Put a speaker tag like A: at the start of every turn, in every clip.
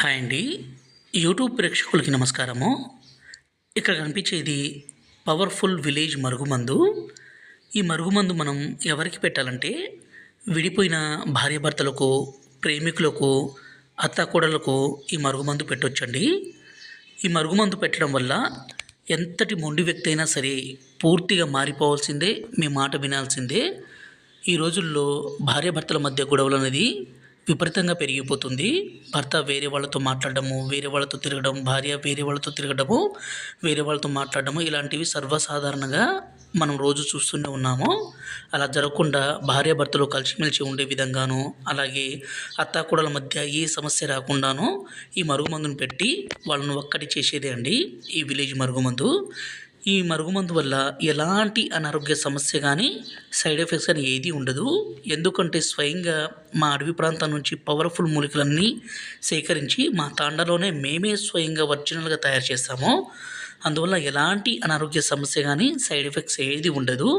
A: Hi అండి. YouTube ప్రేక్షకులకి నమస్కారము. ఇక్కడ కనిపించేది పవర్ఫుల్ విలేజ్ మరుగుమందు. ఈ మరుగుమందు మనం ఎవరికి పెట్టాలంటే విడిపోయిన భార్యాభర్తలకు, ప్రేమికులకు, అత్తాకోడళ్ళకు ఈ మరుగుమందు పెట్టొచ్చండి. ఈ మరుగుమందు పెట్టడం వల్ల ఎంతటి మొండి వ్యక్తి అయినా సరే పూర్తిగా మారిపోవాల్సిందే, మీ మాట వినాల్సిందే. ఈ రోజుల్లో భార్యాభర్తల మధ్య గొడవలు అనేది విపరీతంగా పెరిగిపోతుంది. భర్త వేరే వాళ్ళతో మాట్లాడడము, వేరే వాళ్ళతో తిరగడం, భార్య వేరే వాళ్ళతో తిరగడము, వేరే వాళ్ళతో మాట్లాడడము ఇలాంటివి సర్వసాధారణంగా మనం రోజు చూస్తూనే ఉన్నాము. అలా జరగకుండా భార్యాభర్తలు కలిసిమెలిసి ఉండే విధంగాను, అలాగే అత్తాకోడళ్ళ మధ్య ఏ సమస్య రాకుండాను ఈ మరుగుమందును పెట్టి వాళ్ళను ఒక్కటి చేసేదే అండి ఈ విలేజ్ మరుగుమందు. ఈ మరుగుమందు వల్ల ఎలాంటి అనారోగ్య సమస్య కానీ, సైడ్ ఎఫెక్ట్స్ కానీ ఏదీ ఉండదు. ఎందుకంటే స్వయంగా మా అడవి ప్రాంతం నుంచి పవర్ఫుల్ మూలికలన్నీ సేకరించి మా తాండాలోనే మేమే స్వయంగా ఒరిజినల్గా తయారు చేస్తాము. అందువల్ల ఎలాంటి అనారోగ్య సమస్య కానీ, సైడ్ ఎఫెక్ట్స్ ఏది ఉండదు.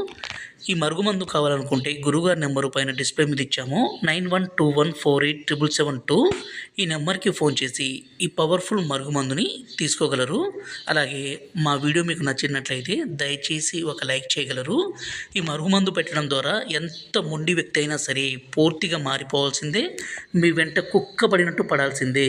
A: ఈ మరుగుమందు కావాలనుకుంటే గురువుగారి నెంబరు పైన డిస్ప్లే మీద ఇచ్చాము, 9121487772. ఈ నెంబర్కి ఫోన్ చేసి ఈ పవర్ఫుల్ మరుగుమందుని తీసుకోగలరు. అలాగే మా వీడియో మీకు నచ్చినట్లయితే దయచేసి ఒక లైక్ చేయగలరు. ఈ మరుగుమందు పెట్టడం ద్వారా ఎంత మొండి వ్యక్తి అయినా సరే పూర్తిగా మారిపోవాల్సిందే, మీ వెంట కుక్క పడినట్టు పడాల్సిందే.